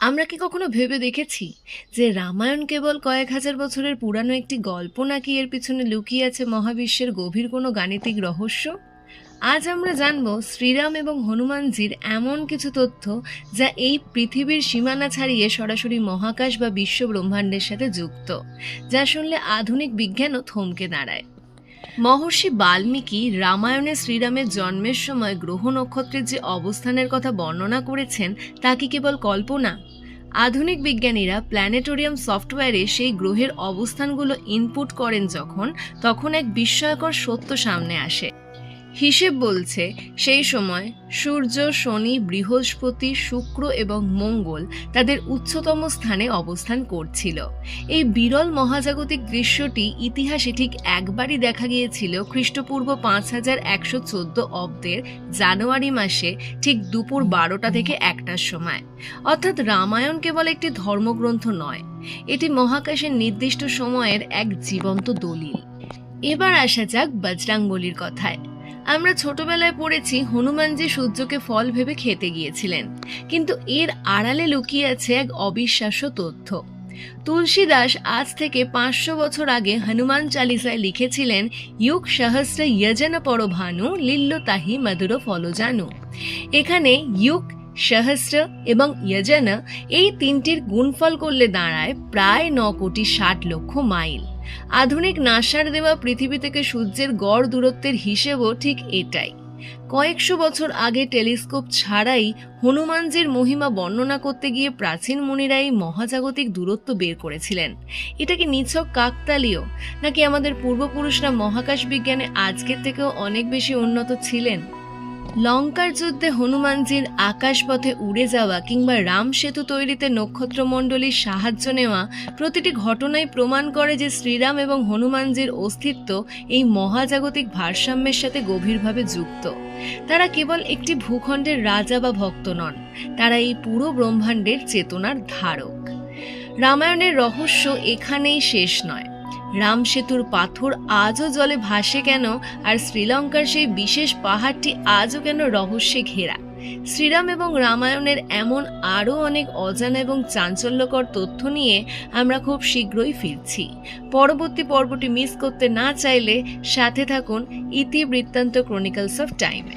আমরা কি কখনো ভেবে দেখেছি যে রামায়ণ কেবল কয়েক হাজার বছরের পুরানো একটি গল্প, নাকি এর পিছনে লুকিয়ে আছে মহাবিশ্বের গভীর কোনো গাণিতিক রহস্য? আজ আমরা জানব শ্রীরাম এবং হনুমানজির এমন কিছু তথ্য যা এই পৃথিবীর সীমানা ছাড়িয়ে সরাসরি মহাকাশ বা বিশ্ব ব্রহ্মাণ্ডের সাথে যুক্ত, যা শুনলে আধুনিক বিজ্ঞানও থমকে দাঁড়ায়। মহর্ষি বাল্মীকি রামায়ণে শ্রীরামের জন্মের সময় গ্রহ নক্ষত্রের যে অবস্থানের কথা বর্ণনা করেছেন তা কি কেবল কল্পনা? আধুনিক বিজ্ঞানীরা প্ল্যানেটোরিয়াম সফটওয়্যারে সেই গ্রহের অবস্থানগুলো ইনপুট করেন তখন এক বিস্ময়কর সত্য সামনে আসে। হিসেব বলছে সেই সময় সূর্য, শনি, বৃহস্পতি, শুক্র এবং মঙ্গল তাদের উচ্চতম স্থানে অবস্থান করছিল। এই বিরল মহাজাগতিক দৃশ্যটি ইতিহাসে ঠিক একবারই দেখা গিয়েছিল খ্রিস্টপূর্ব 5114 অব্দের জানুয়ারি মাসে, ঠিক দুপুর 12টা থেকে 1টার সময়। অর্থাৎ রামায়ণ কেবল একটি ধর্মগ্রন্থ নয়, এটি মহাকাশের নির্দিষ্ট সময়ের এক জীবন্ত দলিল। এবার আসা যাক বজরংবলীর কথায়। আমরা ছোটবেলায় পড়েছি হনুমানজি সূর্যকে ফল ভেবে খেতে গিয়েছিলেন, কিন্তু এর আড়ালে লুকিয়ে আছে এক অবিশ্বাস্য তথ্য। তুলসীদাস আজ থেকে 500 বছর আগে হনুমান চালিসায় লিখেছিলেন, ইউক সহস্র যজন পরভানু লিল্লো তাহি মধুর ফল জানু। এখানে ইউক, সহস্র এবং যজন এই তিনটির গুণফল করলে দাঁড়ায় প্রায় 9,60,00,000 মাইল। আধুনিক নাসার দেওয়া পৃথিবী থেকে সূর্যের গড় দূরত্বের হিসেবও ঠিক এটাই। কয়েকশো বছর আগে টেলিস্কোপ ছাড়াই হনুমানজির মহিমা বর্ণনা করতে গিয়ে প্রাচীন মুনিরা এই মহাজাগতিক দূরত্ব বের করেছিলেন। এটা কি নিছক কাকতালীয়, নাকি আমাদের পূর্বপুরুষরা মহাকাশ বিজ্ঞানে আজকের থেকেও অনেক বেশি উন্নত ছিলেন? লঙ্কার যুদ্ধে হনুমানজির আকাশপথে উড়ে যাওয়া কিংবা রাম সেতু তৈরিতে নক্ষত্রমণ্ডলীর সাহায্য নেওয়া, প্রতিটি ঘটনাই প্রমাণ করে যে শ্রীরাম এবং হনুমানজির অস্তিত্ব এই মহাজাগতিক ভারসাম্যের সাথে গভীরভাবে যুক্ত। তারা কেবল একটি ভূখণ্ডের রাজা বা ভক্ত নন, তারা এই পুরো ব্রহ্মাণ্ডের চেতনার ধারক। রামায়ণের রহস্য এখানেই শেষ নয়। রাম সেতুর পাথর আজও জলে ভাসে কেন, আর শ্রীলঙ্কার সেই বিশেষ পাহাড়টি আজও কেন রহস্যে ঘেরা? শ্রীরাম এবং রামায়ণের এমন আরও অনেক অজানা এবং চাঞ্চল্যকর তথ্য নিয়ে আমরা খুব শীঘ্রই ফিরছি। পরবর্তী পর্বটি মিস করতে না চাইলে সাথে থাকুন ইতিবৃত্তান্ত ক্রনিকলস অফ টাইমে।